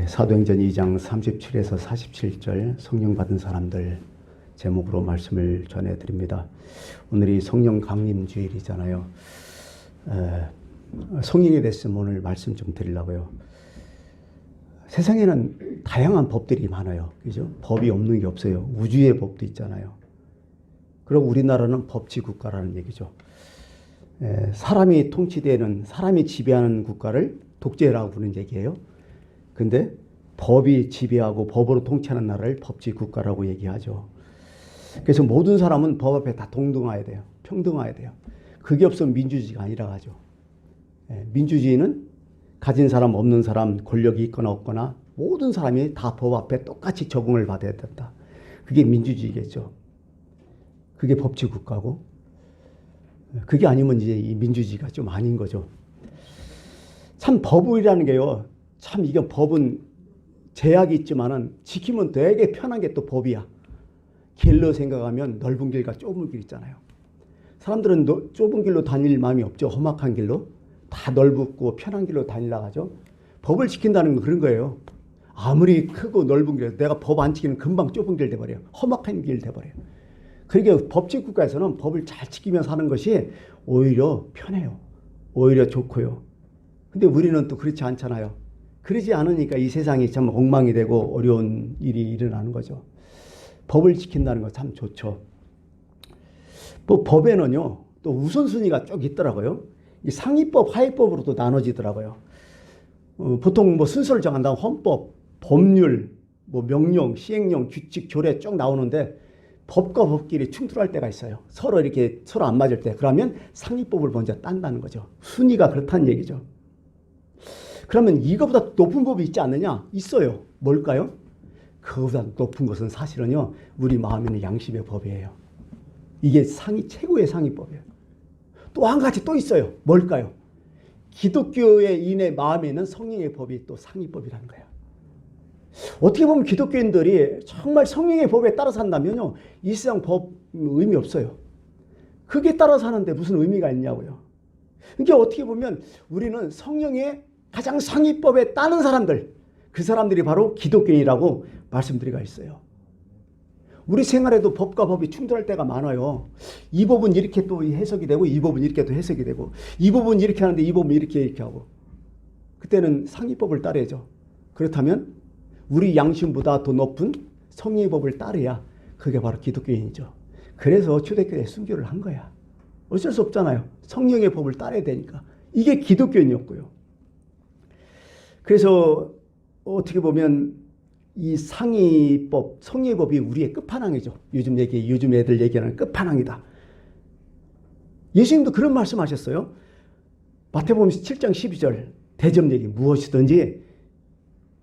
사도행전 2장 37에서 47절 성령 받은 사람들 제목으로 말씀을 전해드립니다. 오늘이 성령 강림 주일이잖아요. 성령에 대해서 오늘 말씀 좀 드리려고요. 세상에는 다양한 법들이 많아요. 그죠? 법이 없는 게 없어요. 우주의 법도 있잖아요. 그리고 우리나라는 법치 국가라는 얘기죠. 사람이 통치되는, 사람이 지배하는 국가를 독재라고 부르는 얘기예요. 근데 법이 지배하고 법으로 통치하는 나라를 법치 국가라고 얘기하죠. 그래서 모든 사람은 법 앞에 다 동등해야 돼요. 평등해야 돼요. 그게 없으면 민주주의가 아니라 하죠. 민주주의는 가진 사람 없는 사람, 권력이 있거나 없거나 모든 사람이 다 법 앞에 똑같이 적응을 받아야 된다. 그게 민주주의겠죠. 그게 법치 국가고, 그게 아니면 이제 이 민주주의가 좀 아닌 거죠. 참 법이라는 게요. 참 이게 법은 제약이 있지만은 지키면 되게 편한 게 또 법이야. 길로 생각하면 넓은 길과 좁은 길 있잖아요. 사람들은 좁은 길로 다닐 마음이 없죠. 험악한 길로. 다 넓고 편한 길로 다니려고 하죠. 법을 지킨다는 건 그런 거예요. 아무리 크고 넓은 길에서 내가 법 안 지키면 금방 좁은 길 돼버려요. 험악한 길 돼버려요. 그러니까 법치 국가에서는 법을 잘 지키면서 사는 것이 오히려 편해요. 오히려 좋고요. 근데 우리는 또 그렇지 않잖아요. 그러지 않으니까 이 세상이 참 엉망이 되고 어려운 일이 일어나는 거죠. 법을 지킨다는 거 참 좋죠. 뭐 법에는요, 또 우선순위가 쭉 있더라고요. 이 상위법, 하위법으로도 나눠지더라고요. 보통 뭐 순서를 정한다면 헌법, 법률, 뭐 명령, 시행령, 규칙, 조례 쭉 나오는데 법과 법끼리 충돌할 때가 있어요. 서로 이렇게 서로 안 맞을 때. 그러면 상위법을 먼저 딴다는 거죠. 순위가 그렇다는 얘기죠. 그러면 이거보다 높은 법이 있지 않느냐? 있어요. 뭘까요? 그거보다 높은 것은 사실은요, 우리 마음에 있는 양심의 법이에요. 이게 최고의 상위법이에요. 또 한 가지 또 있어요. 뭘까요? 기독교인의 마음에 있는 성령의 법이 또 상위법이라는 거예요. 어떻게 보면 기독교인들이 정말 성령의 법에 따라 산다면요, 이 세상 법 의미 없어요. 그게 따라 사는데 무슨 의미가 있냐고요. 그러니까 어떻게 보면 우리는 성령의 가장 상위법에 따른 사람들, 그 사람들이 바로 기독교인이라고 말씀드리고 있어요. 우리 생활에도 법과 법이 충돌할 때가 많아요. 이 법은 이렇게 또 해석이 되고 이 법은 이렇게 또 해석이 되고 이 법은 이렇게 하는데 이 법은 이렇게 하고, 그때는 상위법을 따라야죠. 그렇다면 우리 양심보다 더 높은 성령의 법을 따라야 그게 바로 기독교인이죠. 그래서 초대교회에 순교를 한 거야. 어쩔 수 없잖아요. 성령의 법을 따라야 되니까. 이게 기독교인이었고요. 그래서 어떻게 보면 이 상위법, 성령의 법이 우리의 끝판왕이죠. 요즘 애들 얘기하는 끝판왕이다. 예수님도 그런 말씀하셨어요. 마태복음 7장 12절 대접 얘기, 무엇이든지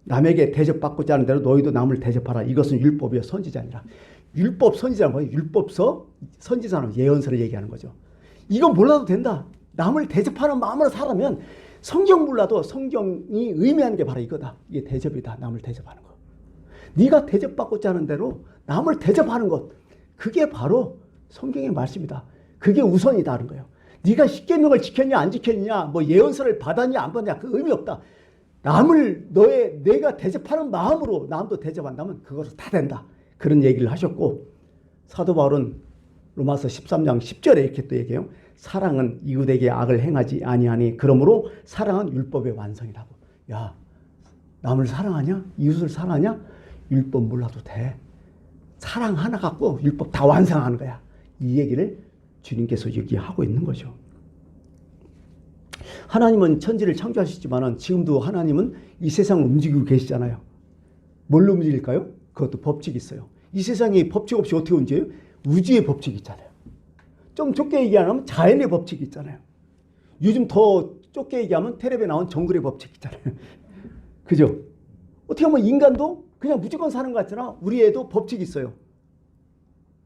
남에게 대접받고자 하는 대로 너희도 남을 대접하라. 이것은 율법이요 선지자니라. 율법 선지자는 뭐예요? 율법서 선지자는 예언서를 얘기하는 거죠. 이건 몰라도 된다. 남을 대접하는 마음으로 살아면 성경 몰라도 성경이 의미하는 게 바로 이거다. 이게 대접이다. 남을 대접하는 것. 네가 대접받고자 하는 대로 남을 대접하는 것. 그게 바로 성경의 말씀이다. 그게 우선이다는 거예요. 네가 십계명을 지켰냐 안 지켰냐, 뭐 예언서를 받았냐 안 받았냐, 그 의미 없다. 남을 내가 대접하는 마음으로 남도 대접한다면 그것은 다 된다. 그런 얘기를 하셨고, 사도 바울은 로마서 13장 10절에 이렇게 또 얘기해요. 사랑은 이웃에게 악을 행하지 아니하니 그러므로 사랑은 율법의 완성이라고. 야, 남을 사랑하냐? 이웃을 사랑하냐? 율법 몰라도 돼. 사랑 하나 갖고 율법 다 완성하는 거야. 이 얘기를 주님께서 여기 하고 있는 거죠. 하나님은 천지를 창조하셨지만 지금도 하나님은 이 세상을 움직이고 계시잖아요. 뭘로 움직일까요? 그것도 법칙이 있어요. 이 세상이 법칙 없이 어떻게 움직여요? 우주의 법칙이 있잖아요. 좀 좁게 얘기하면 자연의 법칙이 있잖아요. 요즘 더 좁게 얘기하면 텔레비에 나온 정글의 법칙 있잖아요. 그죠? 어떻게 보면 인간도 그냥 무조건 사는 것 같잖아. 우리 애도 법칙이 있어요.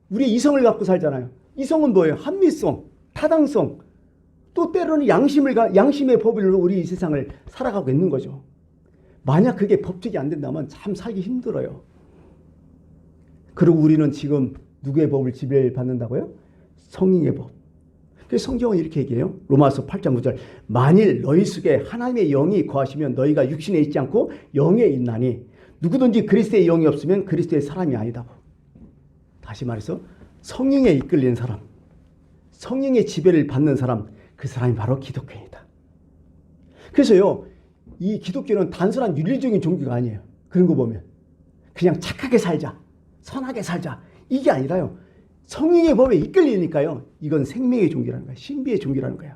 우리 이성을 갖고 살잖아요. 이성은 뭐예요? 합리성, 타당성, 또 때로는 양심의 법으로 우리 이 세상을 살아가고 있는 거죠. 만약 그게 법칙이 안 된다면 참 살기 힘들어요. 그리고 우리는 지금 누구의 법을 지배받는다고요? 성령의 법. 그래서 성경은 이렇게 얘기해요. 로마서 8장 9절. 만일 너희 속에 하나님의 영이 거하시면 너희가 육신에 있지 않고 영에 있나니 누구든지 그리스도의 영이 없으면 그리스도의 사람이 아니다고. 다시 말해서 성령에 이끌리는 사람, 성령의 지배를 받는 사람, 그 사람이 바로 기독교인이다. 그래서요, 이 기독교는 단순한 윤리적인 종교가 아니에요. 그런 거 보면 그냥 착하게 살자, 선하게 살자, 이게 아니라요, 성령의 법에 이끌리니까요, 이건 생명의 종교라는 거예요. 신비의 종교라는 거예요.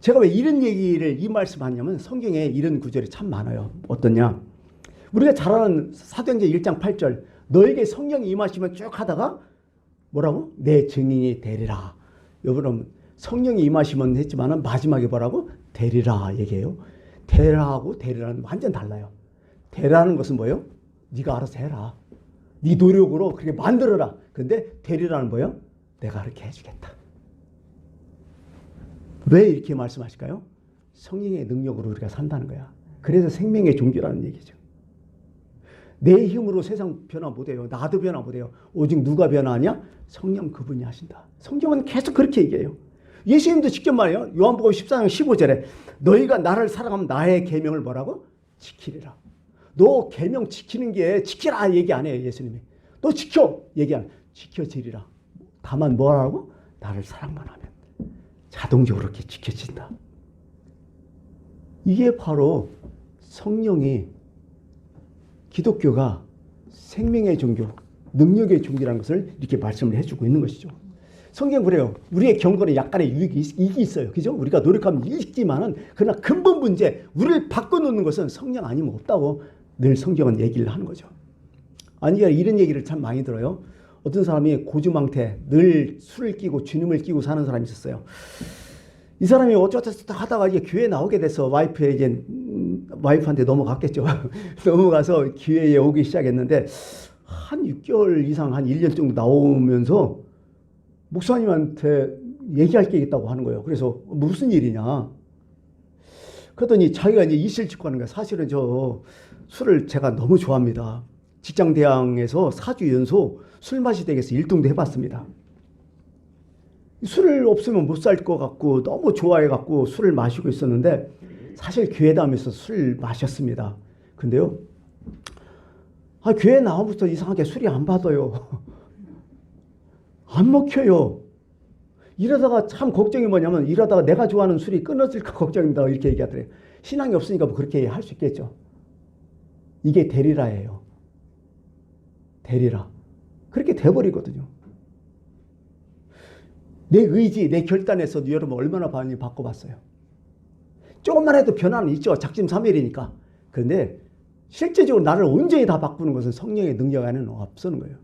제가 왜 이런 얘기를 이 말씀하냐면 성경에 이런 구절이 참 많아요. 어떠냐, 우리가 잘 아는 사도행전 1장 8절, 너에게 성령이 임하시면 쭉 하다가 뭐라고? 내 증인이 되리라. 여러분, 성령이 임하시면 했지만은 마지막에 뭐라고? 되리라 얘기해요. 되라하고 되리라는 완전 달라요. 되라는 것은 뭐예요? 네가 알아서 해라. 네 노력으로 그렇게 만들어라. 근데 되리라는 뭐예요? 내가 그렇게 해주겠다. 왜 이렇게 말씀하실까요? 성령의 능력으로 우리가 산다는 거야. 그래서 생명의 종교라는 얘기죠. 내 힘으로 세상 변화 못해요. 나도 변화 못해요. 오직 누가 변화하냐? 성령 그분이 하신다. 성경은 계속 그렇게 얘기해요. 예수님도 직접 말해요. 요한복음 14장 15절에 너희가 나를 사랑하면 나의 계명을 뭐라고? 지키리라. 너 계명 지키는 게 지키라 얘기 안 해요. 예수님이. 너 지켜 얘기 안 해요. 지켜지리라. 다만 뭐라고? 나를 사랑만 하면 자동적으로 이렇게 지켜진다. 이게 바로 성령이, 기독교가 생명의 종교, 능력의 종교라는 것을 이렇게 말씀을 해주고 있는 것이죠. 성경 그래요. 우리의 경건에 약간의 이익이 있어요. 그죠? 우리가 노력하면 있지만은, 그러나 근본 문제, 우리를 바꿔놓는 것은 성령 아니면 없다고 늘 성경은 얘기를 하는 거죠. 아니, 이런 얘기를 참 많이 들어요. 어떤 사람이 고주망태, 늘 술을 끼고 주님을 끼고 사는 사람이 있었어요. 이 사람이 어쩌다 하다가 이제 교회에 나오게 돼서 와이프한테 넘어갔겠죠. 넘어가서 교회에 오기 시작했는데, 한 6개월 이상, 한 1년 정도 나오면서 목사님한테 얘기할 게 있다고 하는 거예요. 그래서 무슨 일이냐? 그랬더니 자기가 이제 이실 짓고 하는 거야. 사실은 저 술을 제가 너무 좋아합니다. 직장 대항에서 4주 연속 술 마시 댁에서 1등도 해봤습니다. 술을 없으면 못 살 것 같고 너무 좋아해갖고 술을 마시고 있었는데, 사실 교회 다니면서 술 마셨습니다. 근데요, 교회 나오면서 이상하게 술이 안 받아요. 안 먹혀요. 이러다가 참 걱정이 뭐냐면, 이러다가 내가 좋아하는 술이 끊어질까 걱정입니다. 이렇게 얘기하더래요. 신앙이 없으니까 뭐 그렇게 할 수 있겠죠. 이게 되리라예요. 되리라. 그렇게 돼버리거든요. 내 의지, 내 결단에서 여러분 얼마나 많이 바꿔봤어요. 조금만 해도 변화는 있죠. 작심삼일이니까. 그런데 실제적으로 나를 온전히 다 바꾸는 것은 성령의 능력 안에는 없는 거예요.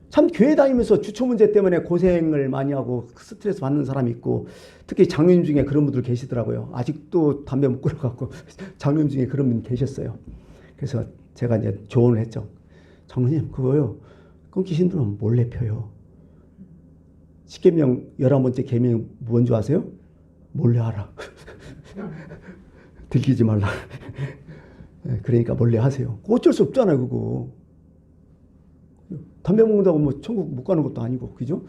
참 교회 다니면서 주초 문제 때문에 고생을 많이 하고 스트레스 받는 사람이 있고, 특히 장로님 중에 그런 분들 계시더라고요. 아직도 담배 못 끊어갖고 장로님 중에 그런 분 계셨어요. 그래서 제가 이제 조언을 했죠. 장로님, 그거요, 끊기 힘들면 몰래 펴요. 10계명 11번째 계명 뭔지 아세요? 몰래 하라. 들키지 말라. 그러니까 몰래 하세요. 어쩔 수 없잖아요, 그거. 담배 먹는다고 뭐 천국 못 가는 것도 아니고, 그죠?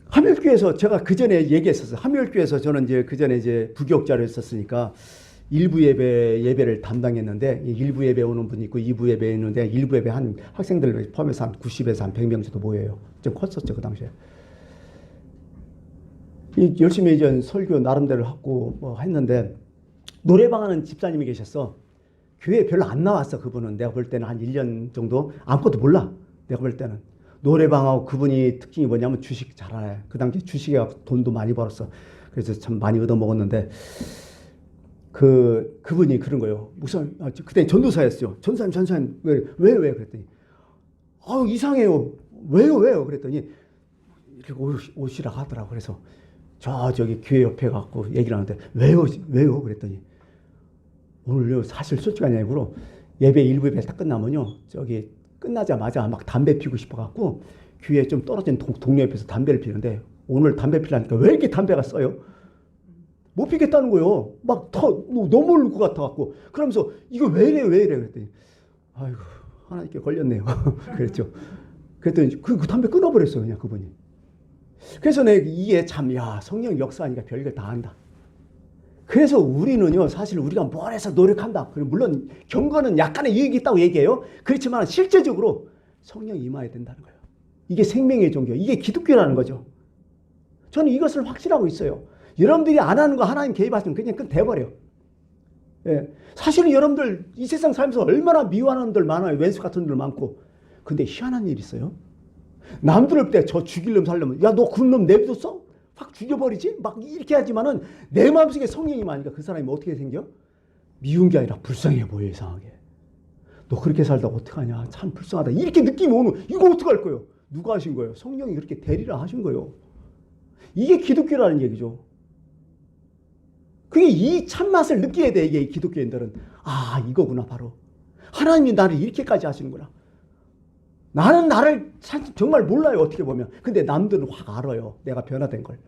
하멜교회에서 제가 그 전에 얘기했었어요. 하멜교회에서 저는 이제 그 전에 이제 부교육자를 했었으니까 일부 예배를 담당했는데, 일부 예배 오는 분이 있고 2부 예배 있는데, 일부 예배 한 학생들 포함해서 한 90에서 한 100명 정도 모여요. 좀 컸었죠, 그 당시에. 열심히 이제 설교 나름대로 하고 뭐 했는데, 노래방 하는 집사님이 계셨어. 교회에 별로 안 나왔어, 그분은. 내가 볼 때는 한 1년 정도 아무것도 몰라. 내가 볼 때는. 노래방하고 그분이 특징이 뭐냐면 주식 잘 알아요. 그 당시에 주식에 돈도 많이 벌었어. 그래서 참 많이 얻어먹었는데, 그분이 그런 거예요. 목사님, 그때 전도사였어요. 전사님, 왜? 그랬더니, 이상해요. 왜요? 그랬더니, 이렇게 오시라 하더라고. 그래서, 저기 교회 옆에 가고 얘기를 하는데, 왜요? 그랬더니, 오늘요, 사실 솔직한 얘기로 예배 일부 예배 딱 끝나면요, 저기 끝나자마자 막 담배 피우고 싶어갖고 교회에 좀 떨어진 동네 옆에서 담배를 피우는데, 오늘 담배 피우려니까 왜 이렇게 담배가 써요? 못 피겠다는 거예요. 막 너무 올릴 것 같아갖고. 그러면서 이거 왜 이래? 그랬더니, 아이고, 하나님께 걸렸네요. 그랬죠. 그랬더니 그 담배 끊어버렸어요, 그냥 그분이. 그래서 내가 이게 참, 성령 역사하니까 별걸 다 한다. 그래서 우리는요, 사실 우리가 뭘 해서 노력한다. 물론 경건은 약간의 유익이 있다고 얘기해요. 그렇지만 실제적으로 성령이 임해야 된다는 거예요. 이게 생명의 종교, 이게 기독교라는 거죠. 저는 이것을 확신하고 있어요. 여러분들이 안 하는 거 하나님 개입하시면 그냥 끝내버려요. 예. 사실은 여러분들 이 세상 살면서 얼마나 미워하는 분들 많아요. 왼수 같은 분들 많고. 근데 희한한 일이 있어요. 남들 때 저 죽이려면 살려면, 야, 너 그런 놈 내비뒀어? 확 죽여버리지? 막 이렇게 하지만은 내 마음속에 성령이 많으니까 그 사람이 어떻게 생겨? 미운 게 아니라 불쌍해 보여, 이상하게. 너 그렇게 살다 어떡하냐? 참 불쌍하다. 이렇게 느낌이 오는, 이거 어떡할 거예요? 누가 하신 거예요? 성령이 그렇게 대리라 하신 거예요. 이게 기독교라는 얘기죠. 그게 이 참맛을 느껴야 돼, 이게 기독교인들은. 아, 이거구나, 바로. 하나님이 나를 이렇게까지 하시는구나. 나는 나를 정말 몰라요, 어떻게 보면. 근데 남들은 확 알아요, 내가 변화된 걸.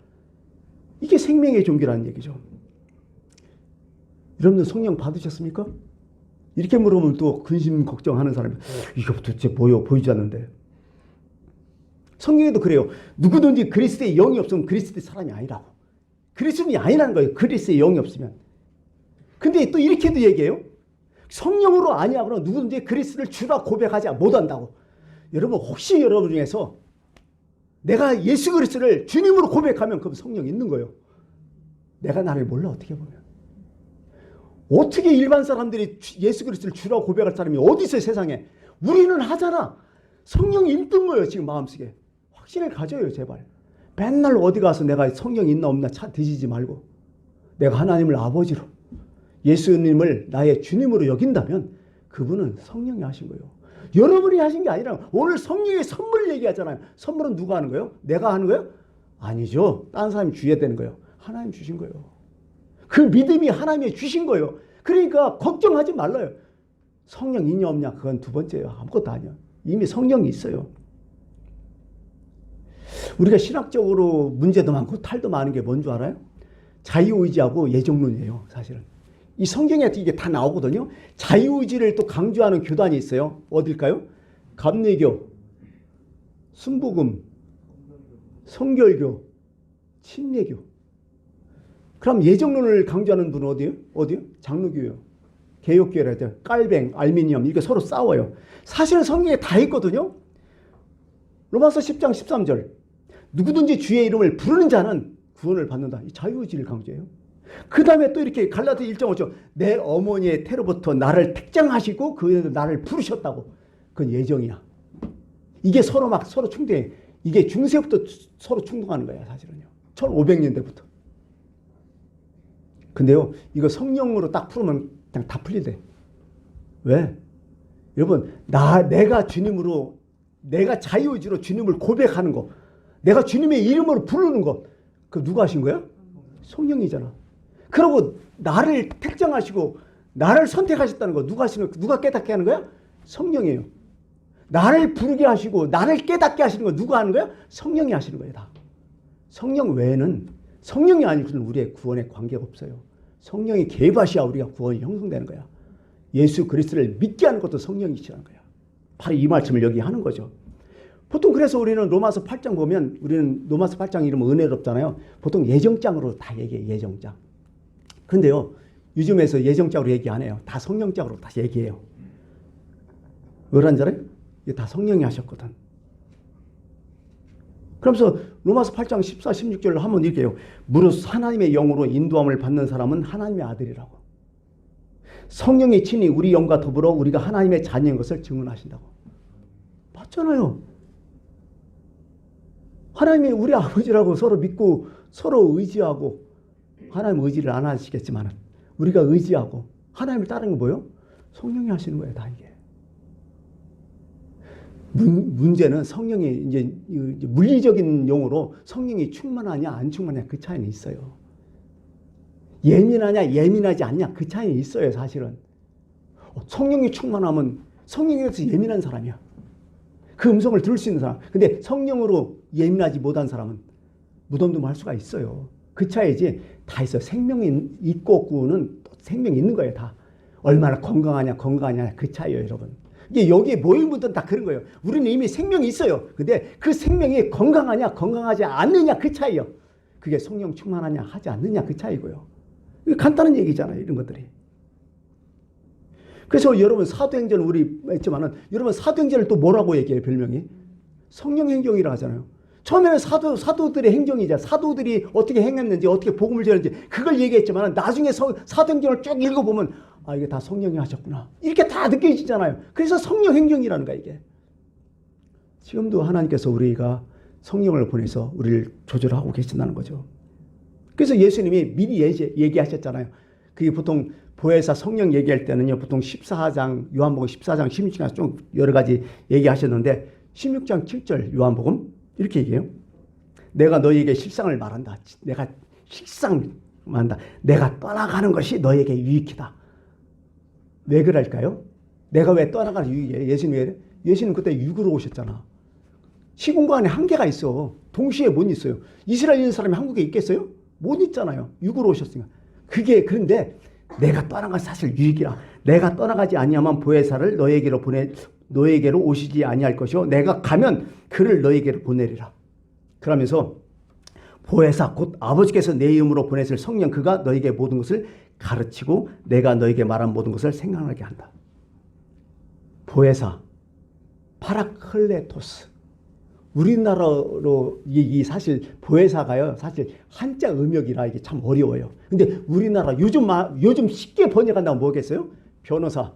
이게 생명의 종교라는 얘기죠. 여러분들 성령 받으셨습니까? 이렇게 물으면 또 근심 걱정하는 사람이, 이거 도대체 뭐요? 보이지 않는데. 성경에도 그래요. 누구든지 그리스도의 영이 없으면 그리스도의 사람이 아니라고. 그리스도인이 아니라는 거예요, 그리스도의 영이 없으면. 근데 또 이렇게도 얘기해요. 성령으로 아니야 그러면 누구든지 그리스도를 주라 고백하지 못한다고. 여러분, 혹시 여러분 중에서 내가 예수 그리스도를 주님으로 고백하면 그럼 성령이 있는 거예요. 내가 나를 몰라, 어떻게 보면. 어떻게 일반 사람들이 예수 그리스도를 주라고 고백할 사람이 어디 있어요, 세상에. 우리는 하잖아. 성령이 있는 거예요, 지금 마음속에. 확신을 가져요, 제발. 맨날 어디 가서 내가 성령이 있나 없나 뒤지지 말고, 내가 하나님을 아버지로, 예수님을 나의 주님으로 여긴다면 그분은 성령이 하신 거예요. 여러분이 하신 게 아니라, 오늘 성령의 선물 얘기하잖아요. 선물은 누가 하는 거예요? 내가 하는 거예요? 아니죠. 다른 사람이 주어야 되는 거예요. 하나님 주신 거예요. 그 믿음이 하나님이 주신 거예요. 그러니까 걱정하지 말라요. 성령 있냐 없냐 그건 두 번째예요. 아무것도 아니야. 이미 성령이 있어요. 우리가 신학적으로 문제도 많고 탈도 많은 게 뭔 줄 알아요? 자유의지하고 예정론이에요, 사실은. 이 성경에 이게 다 나오거든요. 자유의지를 또 강조하는 교단이 있어요. 어딜까요? 감리교, 순복음, 성결교, 침례교. 그럼 예정론을 강조하는 분은 어디요? 어디요? 장로교요. 개혁교회라 해야 깔뱅, 알미니엄 이렇게 서로 싸워요. 사실은 성경에 다 있거든요. 로마서 10장 13절. 누구든지 주의 이름을 부르는 자는 구원을 받는다. 이 자유의지를 강조해요. 그 다음에 또 이렇게 갈라디아 1장 5절. 내 어머니의 태로부터 나를 택정하시고 그에도 나를 부르셨다고. 그건 예정이야. 이게 서로 충돌해. 이게 중세부터 서로 충돌하는 거야, 사실은요. 1500년대부터. 근데요, 이거 성령으로 딱 풀으면 그냥 다 풀리대. 왜? 여러분, 내가 주님으로, 내가 자유의지로 주님을 고백하는 거, 내가 주님의 이름으로 부르는 거, 그거 누가 하신 거야? 성령이잖아. 그리고 나를 택정하시고 나를 선택하셨다는 거 누가 하시는 거? 누가 깨닫게 하는 거야? 성령이에요. 나를 부르게 하시고 나를 깨닫게 하시는 거 누가 하는 거야? 성령이 하시는 거예요, 다. 성령 외에는, 성령이 아니고는 우리의 구원에 관계가 없어요. 성령이 개입하셔야 우리가 구원이 형성되는 거야. 예수 그리스도를 믿게 하는 것도 성령이시라는 거야. 바로 이 말씀을 여기 하는 거죠. 보통 그래서 우리는 로마서 8장 보면, 우리는 로마서 8장 이름은 은혜롭잖아요. 보통 예정장으로 다 얘기해요, 예정장. 근데요, 요즘에서 예정장으로 얘기 안 해요. 다 성령장으로 다시 얘기해요. 왜란 줄 알아요? 이게 다 성령이 하셨거든. 그러면서 로마서 8장 14, 16절로 한번 이렇게 해요. 무릇 하나님의 영으로 인도함을 받는 사람은 하나님의 아들이라고. 성령이 친히 우리 영과 더불어 우리가 하나님의 자녀인 것을 증언하신다고. 맞잖아요. 하나님이 우리 아버지라고 서로 믿고 서로 의지하고, 하나님 의지를 안 하시겠지만 우리가 의지하고 하나님을 따르는 거 뭐예요? 성령이 하시는 거예요, 다 이게. 문제는 성령이 이제 물리적인 용어로 성령이 충만하냐 안 충만하냐 그 차이는 있어요. 예민하냐 예민하지 않냐 그 차이는 있어요, 사실은. 성령이 충만하면 성령에 대해서 예민한 사람이야. 그 음성을 들을 수 있는 사람. 근데 성령으로 예민하지 못한 사람은 무덤덤할 수가 있어요. 그 차이지. 다 있어요. 생명이 있고 없고는 생명이 있는 거예요, 다. 얼마나 건강하냐 그 차이예요, 여러분. 이게 여기에 모인 분들은 다 그런 거예요. 우리는 이미 생명이 있어요. 근데 그 생명이 건강하냐 건강하지 않느냐 그 차이요. 그게 성령 충만하냐 하지 않느냐 그 차이고요. 간단한 얘기잖아요. 이런 것들이. 그래서 여러분 사도행전 우리 했지만은 여러분 사도행전을 또 뭐라고 얘기해요? 별명이 성령행정이라 하잖아요. 처음에는 사도들의 행정이자 사도들이 어떻게 행했는지 어떻게 복음을 전했는지 그걸 얘기했지만 나중에 사도행전을 쭉 읽어보면 아 이게 다 성령이 하셨구나 이렇게 다 느껴지잖아요. 그래서 성령행정이라는 거야 이게. 지금도 하나님께서 우리가 성령을 보내서 우리를 조절하고 계신다는 거죠. 그래서 예수님이 미리 얘기하셨잖아요. 그게 보통 보혜사 성령 얘기할 때는요 보통 14장 요한복음 14장 16장 좀 여러 가지 얘기하셨는데 16장 7절 요한복음 이렇게 얘기해요. 내가 너희에게 실상을 말한다. 내가 실상 말한다. 내가 떠나가는 것이 너희에게 유익이다. 왜 그럴까요? 내가 왜 떠나가는 유익이에요? 예수님 그때 육으로 오셨잖아. 시공간에 한계가 있어. 동시에 못 있어요. 이스라엘 있는 사람이 한국에 있겠어요? 못 있잖아요. 육으로 오셨으니까. 그게 그런데 내가 떠나간 사실 유익이라. 내가 떠나가지 아니하면 보혜사를 너에게로 오시지 아니할 것이요 내가 가면 그를 너에게로 보내리라. 그러면서 보혜사 곧 아버지께서 내 이름으로 보내실 성령 그가 너에게 모든 것을 가르치고 내가 너에게 말한 모든 것을 생각나게 한다. 보혜사 파라클레토스. 우리나라로 이 사실 보혜사가요 사실 한자 음역이라 이게 참 어려워요. 근데 우리나라 요즘 쉽게 번역한다면 뭐겠어요? 변호사,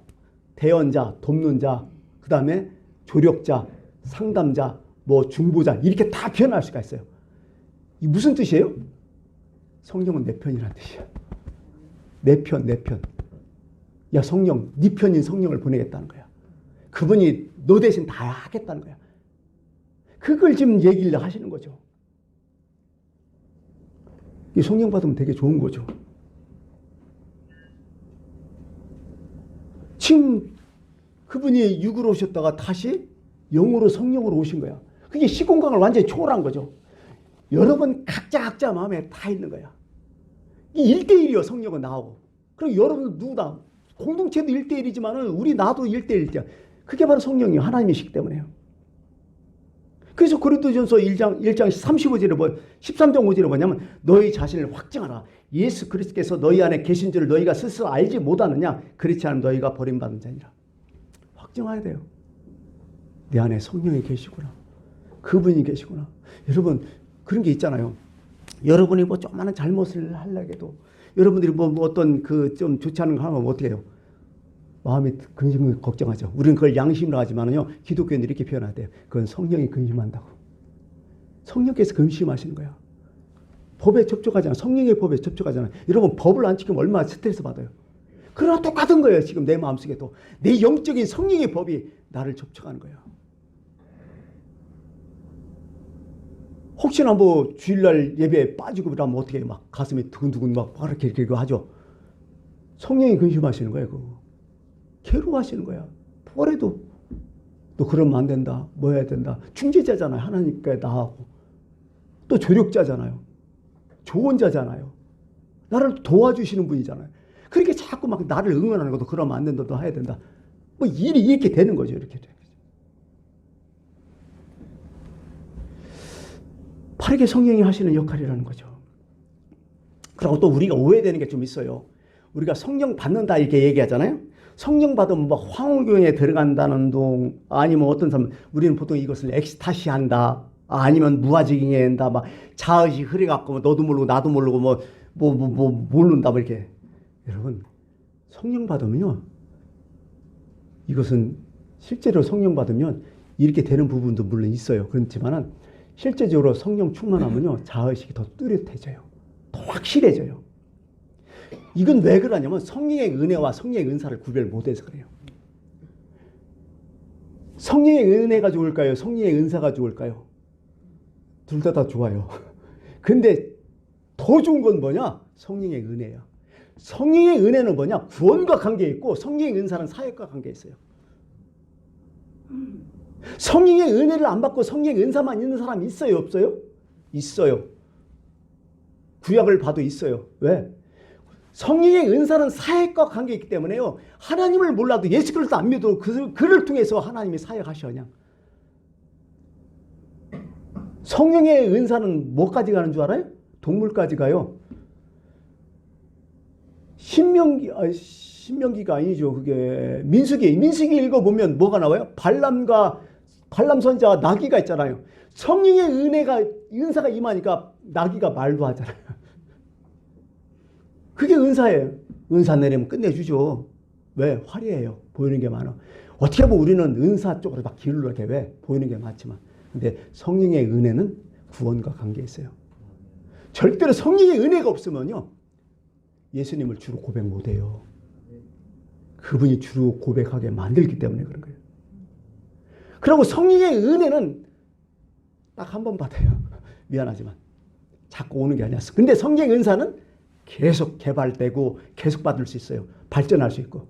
대언자, 돕는 자, 그 다음에 조력자, 상담자, 뭐 중보자 이렇게 다 표현할 수가 있어요. 이 무슨 뜻이에요? 성령은 내 편이라는 뜻이야. 내 편. 야 성령, 네 편인 성령을 보내겠다는 거야. 그분이 너 대신 다 하겠다는 거야. 그걸 지금 얘기를 하시는 거죠. 이 성령 받으면 되게 좋은 거죠. 지금 그분이 육으로 오셨다가 다시 영으로 성령으로 오신 거야. 그게 시공간을 완전히 초월한 거죠. 여러분 각자 마음에 다 있는 거야. 이 1대1이요 성령은 나하고. 그리고 여러분 누구다. 공동체도 1대1이지만은 우리 나도 1대1이야. 그게 바로 성령이요. 하나님이시기 때문에요. 그래서 고린도전서 1장 35절에 13장 5절에 뭐냐면 너희 자신을 확증하라. 예수 그리스도께서 너희 안에 계신 줄을 너희가 스스로 알지 못하느냐. 그렇지 않으면 너희가 버림받은 자니라. 확증해야 돼요. 내 안에 성령이 계시구나. 그분이 계시구나. 여러분 그런 게 있잖아요. 여러분이 뭐 조그마한 잘못을 하려고 여러분들이 뭐 어떤 그 좀 좋지 않은 거 하면 어떻게 해요? 마음이 근심 걱정하죠. 우리는 그걸 양심이라고 하지만요. 기독교인들이 이렇게 표현하대요. 그건 성령이 근심한다고. 성령께서 근심하시는 거야. 법에 접촉하잖아. 성령의 법에 접촉하잖아. 여러분 법을 안 지키면 얼마나 스트레스 받아요. 그러나 똑같은 거예요. 지금 내 마음속에도. 내 영적인 성령의 법이 나를 접촉하는 거예요. 혹시나 뭐 주일날 예배에 빠지고 그러면 어떻게 막 가슴이 두근두근 막 이렇게 하죠. 성령이 근심하시는 거예요. 그거. 괴로워하시는 거야. 뭐래도 너 그러면 안 된다. 뭐 해야 된다. 중재자잖아요. 하나님께 나하고. 또 조력자잖아요. 조언자잖아요. 나를 도와주시는 분이잖아요. 그렇게 자꾸 막 나를 응원하는 것도 그러면 안 된다. 너 해야 된다. 뭐 일이 이렇게 되는 거죠. 이렇게. 바르게 성령이 하시는 역할이라는 거죠. 그리고 또 우리가 오해되는 게 좀 있어요. 우리가 성령 받는다 이렇게 얘기하잖아요. 성령 받으면 막 황홀교에 들어간다는 동 아니면 어떤 사람 우리는 보통 이것을 엑스타시 한다 아니면 무아지경에 한다 막 자의식 흐려갖고 너도 모르고 나도 모르고 뭐 모른다 뭐 이렇게. 여러분 성령 받으면요 이것은 실제로 성령 받으면 이렇게 되는 부분도 물론 있어요. 그렇지만은 실제적으로 성령 충만하면요 자의식이 더 뚜렷해져요. 더 확실해져요. 이건 왜 그러냐면 성령의 은혜와 성령의 은사를 구별 못해서 그래요. 성령의 은혜가 좋을까요? 성령의 은사가 좋을까요? 둘 다 좋아요. 근데 더 좋은 건 뭐냐? 성령의 은혜야. 성령의 은혜는 뭐냐? 구원과 관계 있고 성령의 은사는 사역과 관계 있어요. 성령의 은혜를 안 받고 성령의 은사만 있는 사람이 있어요? 없어요? 있어요. 구약을 봐도 있어요. 왜? 성령의 은사는 사역과 관계있기 때문에요. 하나님을 몰라도 예수 그리스도 안 믿어도 그를 통해서 하나님이 사역하셔. 그냥. 성령의 은사는 뭐까지 가는 줄 알아요? 동물까지 가요. 신명기가 아니죠. 그게 민수기 읽어보면 뭐가 나와요? 발람 선지자와 나귀가 있잖아요. 성령의 은사가 임하니까 나귀가 말도 하잖아요. 그게 은사예요. 은사 내리면 끝내주죠. 왜? 화려해요. 보이는 게 많아. 어떻게 보면 우리는 은사 쪽으로 막 기울게 왜? 보이는 게 많지만. 근데 성령의 은혜는 구원과 관계 있어요. 절대로 성령의 은혜가 없으면요. 예수님을 주로 고백 못해요. 그분이 주로 고백하게 만들기 때문에 그런 거예요. 그리고 성령의 은혜는 딱 한 번 받아요. 미안하지만. 자꾸 오는 게 아니었어. 근데 성령의 은사는 계속 개발되고 계속 받을 수 있어요. 발전할 수 있고.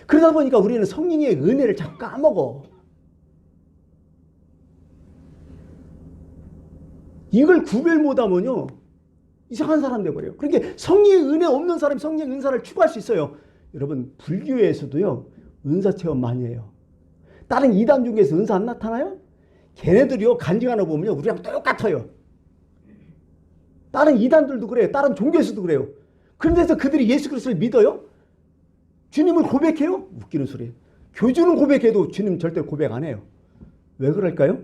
그러다 보니까 우리는 성령의 은혜를 자꾸 까먹어. 이걸 구별 못하면요. 이상한 사람 돼버려요. 그러니까 성령의 은혜 없는 사람이 성령의 은사를 추구할 수 있어요. 여러분 불교에서도요. 은사 체험 많이 해요. 다른 이단 중에서 은사 안 나타나요? 걔네들이요. 간증하는 거 보면요. 우리랑 똑같아요. 다른 이단들도 그래요. 다른 종교에서도 그래요. 그런데서 그들이 예수 그리스도를 믿어요? 주님을 고백해요? 웃기는 소리예요. 교주는 고백해도 주님 절대 고백 안 해요. 왜 그럴까요?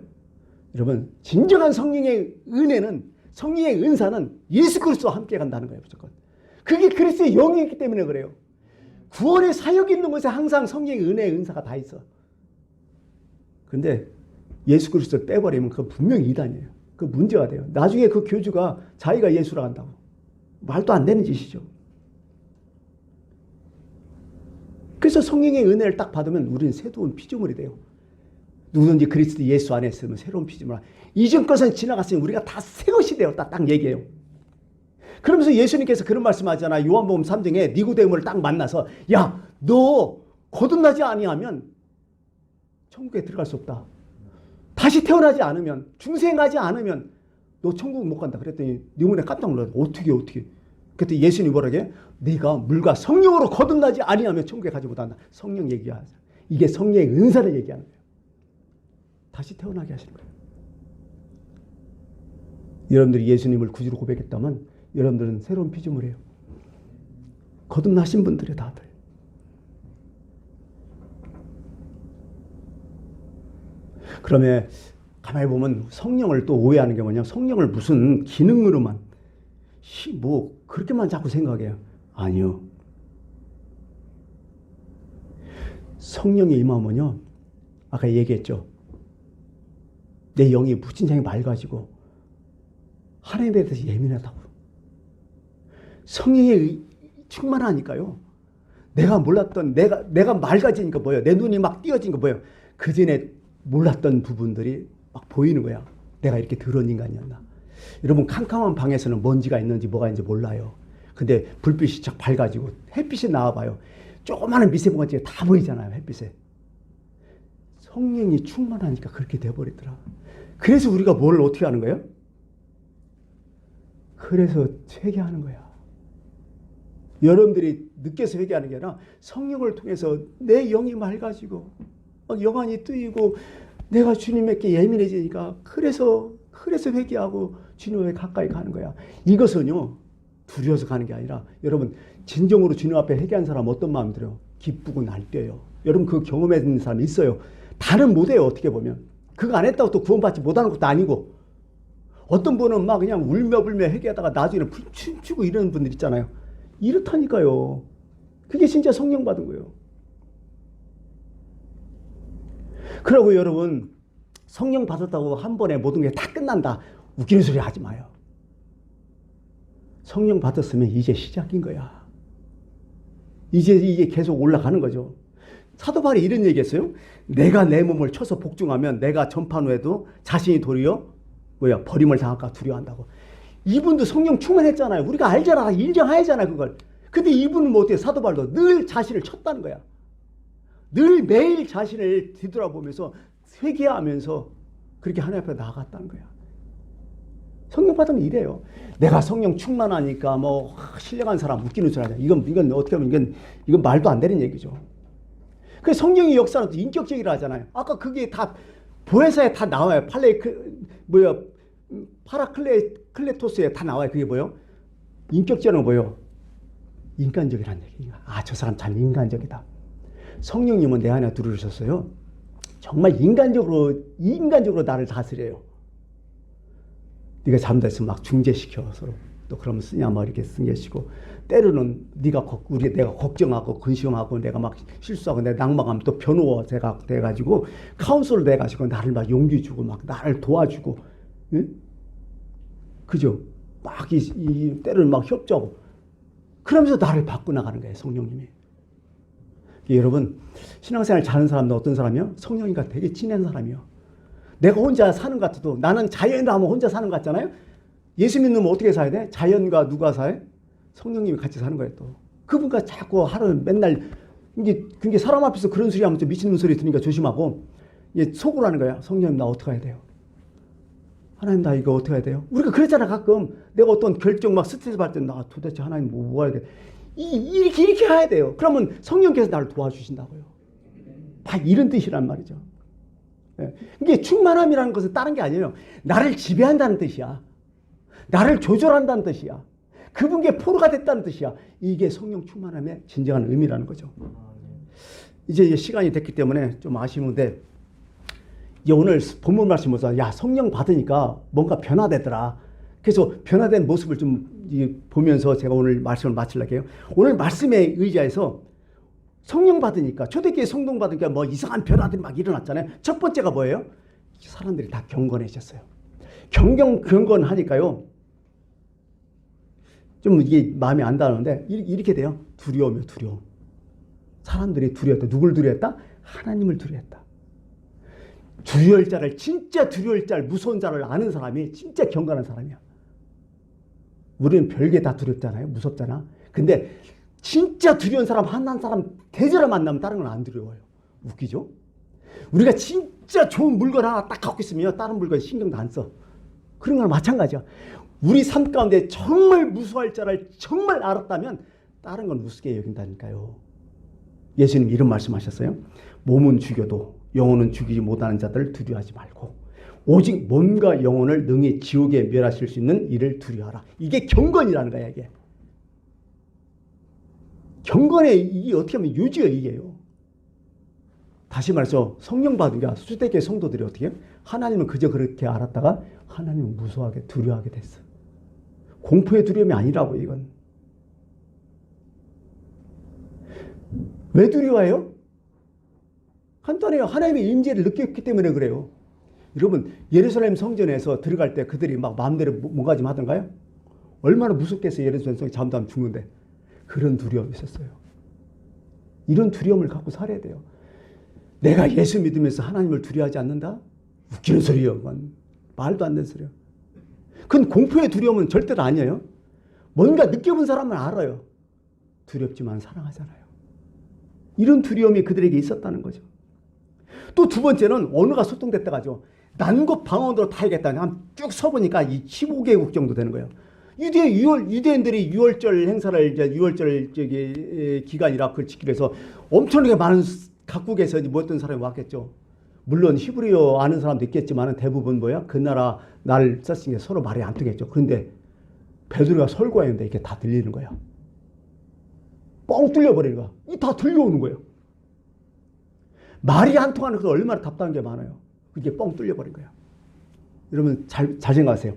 여러분 진정한 성령의 은혜는 성령의 은사는 예수 그리스도와 함께 간다는 거예요. 무조건. 그게 그리스도의 영이기 때문에 그래요. 구원의 사역이 있는 곳에 항상 성령의 은혜의 은사가 다 있어. 근데 예수 그리스도를 빼버리면 그건 분명히 이단이에요. 그 문제가 돼요. 나중에 그 교주가 자기가 예수라 한다고. 말도 안 되는 짓이죠. 그래서 성령의 은혜를 딱 받으면 우리는 새로운 피조물이 돼요. 누구든지 그리스도 예수 안에 있으면 새로운 피조물. 이전 것은 지나갔으니 우리가 다 새 것이 되었다 딱 얘기해요. 그러면서 예수님께서 그런 말씀하잖아. 요한복음 3장에 니고데모를 딱 만나서 야, 너 거듭나지 아니하면 천국에 들어갈 수 없다. 다시 태어나지 않으면 중생하지 않으면 너 천국 못 간다. 그랬더니 니고데모 깜짝 놀랐어. 어떻게. 그때 예수님이 뭐라게? 네가 물과 성령으로 거듭나지 아니하면 천국에 가지 못한다. 성령 얘기하자. 이게 성령의 은사를 얘기하는 거예요. 다시 태어나게 하시는 거예요. 여러분들이 예수님을 구주로 고백했다면 여러분들은 새로운 피조물이에요. 거듭나신 분들이 다들. 그러면 가만히 보면 성령을 또 오해하는 게 뭐냐? 성령을 무슨 기능으로만 뭐 그렇게만 자꾸 생각해요. 아니요. 성령이 임하면요. 아까 얘기했죠. 내 영이 무진장이 맑아지고 하나님에 대해서 예민하다고. 성령이 충만하니까요. 내가 몰랐던 내가 맑아지니까 뭐예요? 내 눈이 막 띄어진 거 뭐예요? 그 전에 몰랐던 부분들이 막 보이는 거야. 내가 이렇게 더러운 인간이었나. 여러분 캄캄한 방에서는 먼지가 있는지 뭐가 있는지 몰라요. 근데 불빛이 착 밝아지고 햇빛이 나와봐요. 조그마한 미세먼지가 다 보이잖아요. 햇빛에. 성령이 충만하니까 그렇게 돼버리더라. 그래서 우리가 뭘 어떻게 하는 거예요? 그래서 회개하는 거야. 여러분들이 느껴서 회개하는 게 아니라 성령을 통해서 내 영이 맑아지고 영안이 뜨이고 내가 주님에게 예민해지니까 그래서 회개하고 주님에 가까이 가는 거야. 이것은요 두려워서 가는 게 아니라 여러분 진정으로 주님 앞에 회개한 사람 어떤 마음 들어요? 기쁘고 날뛰어요. 여러분 그 경험했는 사람 있어요. 다는 못해요. 어떻게 보면 그거 안 했다고 또 구원받지 못하는 것도 아니고 어떤 분은 막 그냥 울며불며 회개하다가 나중에 춤추고 이러는 분들 있잖아요. 이렇다니까요. 그게 진짜 성령 받은 거예요. 그러고 여러분 성령 받았다고 한 번에 모든 게 다 끝난다. 웃기는 소리 하지 마요. 성령 받았으면 이제 시작인 거야. 이제 계속 올라가는 거죠. 사도 바울이 이런 얘기했어요. 내가 내 몸을 쳐서 복종하면 내가 전판 후에도 자신이 도리어 버림을 당할까 두려워한다고. 이분도 성령 충만했잖아요. 우리가 알잖아. 인정하잖아 그걸. 근데 이분은 뭐 어때요? 사도 바울도 늘 자신을 쳤다는 거야. 늘 매일 자신을 뒤돌아보면서 회개하면서 그렇게 하나님 앞에 나아갔다는 거야. 성령 받으면 이래요. 내가 성령 충만하니까 뭐 신령한 사람 웃기는 소리 하냐. 이건 어떻게 하면 이건 말도 안 되는 얘기죠. 그 성령의 역사는 또 인격적이라 하잖아요. 아까 그게 다 보혜사에 다 나와요. 파라클레토스에 다 나와요. 그게 뭐예요? 인격적으로 뭐예요? 인간적이라는 얘기가. 아, 저 사람 참 인간적이다. 성령님은 내 안에 들어오셨어요. 정말 인간적으로 나를 다스려요. 네가 잘못했으면 막 중재시켜 서로. 또 그러면 쓰냐 뭐 이렇게 승계시고, 때로는 내가 걱정하고 근심하고 내가 막 실수하고 내가 낙망하면 또 변호와 제가 돼가지고 카운슬을 돼가지고 나를 막 용기 주고 막 나를 도와주고, 응? 그죠? 막 때로는 막 협조하고 그러면서 나를 바꿔 나가는 거예요, 성령님이. 여러분, 신앙생활 잘하는 사람은 어떤 사람이요? 성령님과 되게 친한 사람이요. 내가 혼자 사는 것 같아도, 나는 자연으로 하면 혼자 사는 것 같잖아요. 예수 믿는 놈은 어떻게 살아야 돼? 자연과 누가 살아요? 성령님이 같이 사는 거예요. 또 그분과 자꾸 하루 맨날 이게 사람 앞에서 그런 소리 하면 좀 미치는 소리 들으니까 조심하고, 이게 속으로 하는 거야. 성령님, 나 어떻게 해야 돼요? 하나님, 나 이거 어떻게 해야 돼요? 우리가 그랬잖아. 가끔 내가 어떤 결정 막 스트레스 받을 때, 나 도대체 하나님 뭐 해야 돼? 이렇게 해야 돼요. 그러면 성령께서 나를 도와주신다고요. 다 이런 뜻이란 말이죠. 이게 충만함이라는 것은 다른 게 아니에요. 나를 지배한다는 뜻이야. 나를 조절한다는 뜻이야. 그분께 포로가 됐다는 뜻이야. 이게 성령 충만함의 진정한 의미라는 거죠. 이제 시간이 됐기 때문에 좀 아쉬운데, 이제 오늘 본문 말씀 보면서 야, 성령 받으니까 뭔가 변화되더라. 그래서 변화된 모습을 좀 보면서 제가 오늘 말씀을 마치려고 해요. 오늘 말씀에 의지해서 성령 받으니까, 초대교회 성령 받으니까 뭐 이상한 변화들이 막 일어났잖아요. 첫 번째가 뭐예요? 사람들이 다 경건해졌어요. 경건하니까요. 좀 이게 마음이 안 닿는데 이렇게 돼요. 두려움이요, 두려움. 사람들이 두려웠다. 누굴 두려웠다? 하나님을 두려웠다. 두려울 자를, 진짜 두려울 자를, 무서운 자를 아는 사람이 진짜 경건한 사람이야. 우리는 별게 다 두렵잖아요. 무섭잖아. 근데 진짜 두려운 사람, 한 사람 대저를 만나면 다른 건 안 두려워요. 웃기죠? 우리가 진짜 좋은 물건 하나 딱 갖고 있으면 다른 물건 신경도 안 써. 그런 거랑 마찬가지야. 우리 삶 가운데 정말 무서워할 자를 정말 알았다면 다른 건 우습게 여긴다니까요. 예수님 이런 말씀하셨어요. 몸은 죽여도 영혼은 죽이지 못하는 자들을 두려워하지 말고 오직 몸과 영혼을 능히 지옥에 멸하실 수 있는 이를 두려워하라. 이게 경건이라는 거야. 이게 경건의 이게 어떻게 하면 유지가 이게요. 다시 말해서 성령 받은 게 초대교회 성도들이 어떻게 해요? 하나님은 그저 그렇게 알았다가 하나님은 무서워하게 두려워하게 됐어. 공포의 두려움이 아니라고. 이건 왜 두려워해요? 간단해요. 하나님의 임재를 느꼈기 때문에 그래요. 여러분, 예루살렘 성전에서 들어갈 때 그들이 막 마음대로 뭔가 좀 하던가요? 얼마나 무섭겠어요. 예루살렘 성전 잠도 안 죽는데. 그런 두려움이 있었어요. 이런 두려움을 갖고 살아야 돼요. 내가 예수 믿으면서 하나님을 두려워하지 않는다? 웃기는 소리예요. 그건 말도 안 되는 소리예요. 그건 공포의 두려움은 절대로 아니에요. 뭔가 느껴본 사람은 알아요. 두렵지만 사랑하잖아요. 이런 두려움이 그들에게 있었다는 거죠. 또 두 번째는 언어가 소통됐다 가죠. 난곳 방언으로 다 하겠다. 쭉 서보니까 이 15개국 정도 되는 거예요. 유대인들이 유월절 행사를, 이제 유월절 기간이라 그걸 지키기 위해서 엄청나게 많은 각국에서 뭐 어떤 사람이 왔겠죠. 물론 히브리어 아는 사람도 있겠지만 대부분 뭐야? 그 나라 날 썼으니까 서로 말이 안 통했죠. 그런데 베드로가 설교하는데 이게 다 들리는 거야. 뻥 뚫려버리는 거야. 이 다 들려오는 거예요. 말이 안 통하는 것도 얼마나 답답한 게 많아요. 그게 뻥 뚫려버린 거야. 여러분 잘 생각하세요.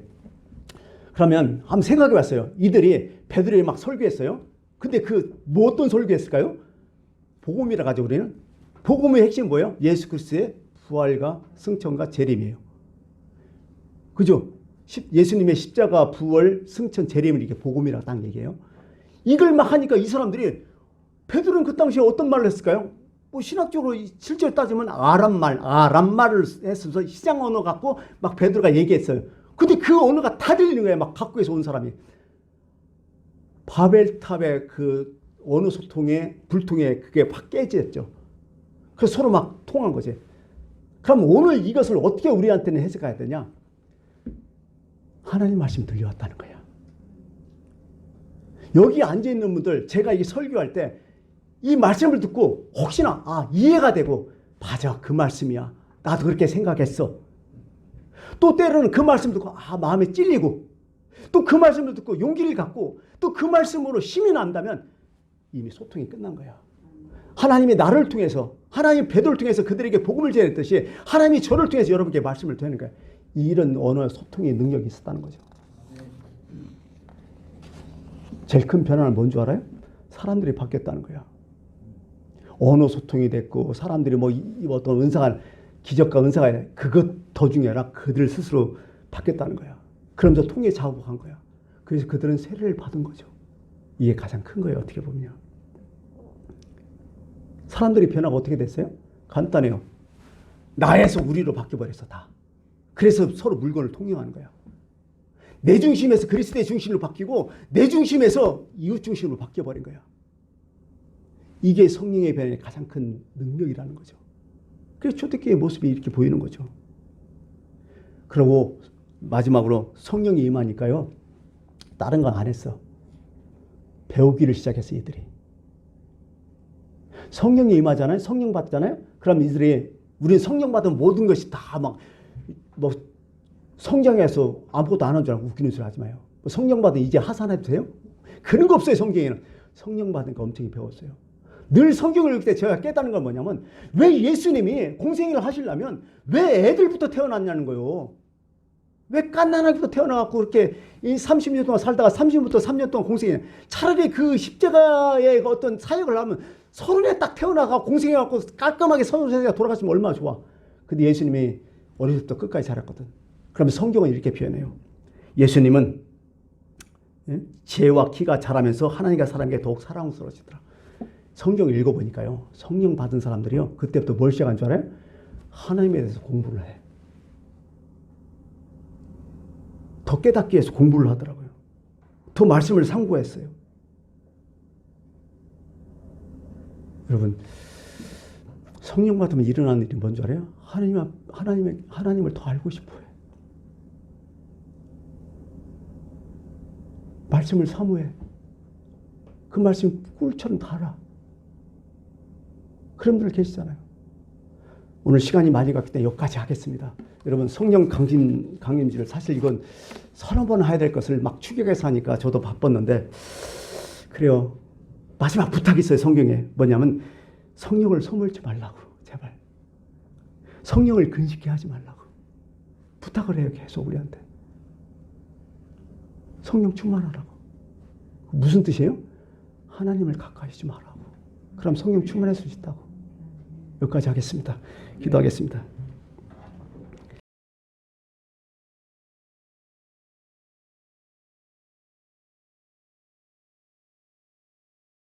그러면 한번 생각해 봤어요. 이들이 베드로에 막 설교했어요. 근데 뭐 어떤 설교했을까요? 복음이라 가지고 우리는. 복음의 핵심은 뭐예요? 예수 그리스도의 부활과 승천과 재림이에요. 그죠? 예수님의 십자가, 부활, 승천, 재림을 이렇게 복음이라고 딱 얘기해요. 이걸 막 하니까 이 사람들이, 베드로는 그 당시에 어떤 말을 했을까요? 뭐 신학적으로 실제로 따지면 아람말을 했어서 시장 언어 갖고 막 베드로가 얘기했어요. 근데 그 언어가 다 들리는 거예요. 막 각국에서 온 사람이. 바벨탑의 그 언어 소통의 불통에 그게 확 깨졌죠. 그래서 서로 막 통한 거지. 그럼 오늘 이것을 어떻게 우리한테는 해석해야 되냐? 하나님 말씀 들려왔다는 거야. 여기 앉아있는 분들, 제가 이 설교할 때 이 말씀을 듣고 혹시나 이해가 되고 맞아, 그 말씀이야, 나도 그렇게 생각했어. 또 때로는 그 말씀 듣고 마음에 찔리고 또 그 말씀을 듣고 용기를 갖고 또 그 말씀으로 힘이 난다면 이미 소통이 끝난 거야. 하나님이 나를 통해서, 하나님 베드로를 통해서 그들에게 복음을 전했듯이 하나님이 저를 통해서 여러분께 말씀을 드리는 거야. 이런 언어 소통의 능력이 있었다는 거죠. 제일 큰 변화는 뭔 줄 알아요? 사람들이 바뀌었다는 거야. 언어 소통이 됐고 사람들이 어떤 은사가, 기적과 은사가, 그것 더 중요하라 그들 스스로 바뀌었다는 거야. 그러면서 통에 자복한 거야. 그래서 그들은 세례를 받은 거죠. 이게 가장 큰 거예요. 어떻게 보면. 사람들이 변화가 어떻게 됐어요? 간단해요. 나에서 우리로 바뀌어버렸어 다. 그래서 서로 물건을 통용하는 거야. 내 중심에서 그리스도의 중심으로 바뀌고 내 중심에서 이웃 중심으로 바뀌어버린 거야. 이게 성령의 변화의 가장 큰 능력이라는 거죠. 그래서 초대교회의 모습이 이렇게 보이는 거죠. 그리고 마지막으로 성령이 임하니까요. 다른 건 안 했어. 배우기를 시작했어 이들이. 성령이 임하잖아요. 성령 받잖아요. 그럼 이들이 우리는 성령 받은 모든 것이 다 성경에서 아무것도 안 한 줄 알고 웃기는 소리 하지 마요. 성령 받은 이제 하산해도 돼요? 그런 거 없어요. 성경에는. 성령 받으니까 엄청 배웠어요. 늘 성경을 읽을 때 제가 깨닫는 건 뭐냐면 왜 예수님이 공생애를 하시려면 왜 애들부터 태어났냐는 거예요. 왜 갓난아기부터 태어나갖고 그렇게 30년 동안 살다가 30년부터 3년 동안 공생애. 차라리 그 십자가의 어떤 사역을 하면 30에 딱 태어나가 공생해갖고 깔끔하게 30세가 돌아갔으면 얼마나 좋아. 근데 예수님이 어렸을 때부터 끝까지 자랐거든. 그러면 성경은 이렇게 표현해요. 예수님은 지혜와 키가 자라면서 하나님과 사람에게 더욱 사랑스러워지더라. 성경을 읽어보니까요. 성령 받은 사람들이요. 그때부터 뭘 시작한 줄 알아요? 하나님에 대해서 공부를 해. 더 깨닫기 위해서 공부를 하더라고요. 더 말씀을 상고했어요. 여러분, 성령 받으면 일어나는 일이 뭔지 알아요? 하나님을 더 알고 싶어요. 말씀을 사모해. 그 말씀이 꿀처럼 달아. 그런 분들 계시잖아요. 오늘 시간이 많이 갔기 때문에 여기까지 하겠습니다. 여러분, 성령 강림지를 사실 이건 서너 번 해야 될 것을 막 추격해서 하니까 저도 바빴는데, 그래요. 마지막 부탁이 있어요. 성경에. 뭐냐면 성령을 소멸치 말라고. 제발. 성령을 근식케 하지 말라고. 부탁을 해요. 계속 우리한테. 성령 충만하라고. 무슨 뜻이에요? 하나님을 가까이 하지 말라고. 그럼 성령 충만할 수 있다고. 여기까지 하겠습니다. 기도하겠습니다.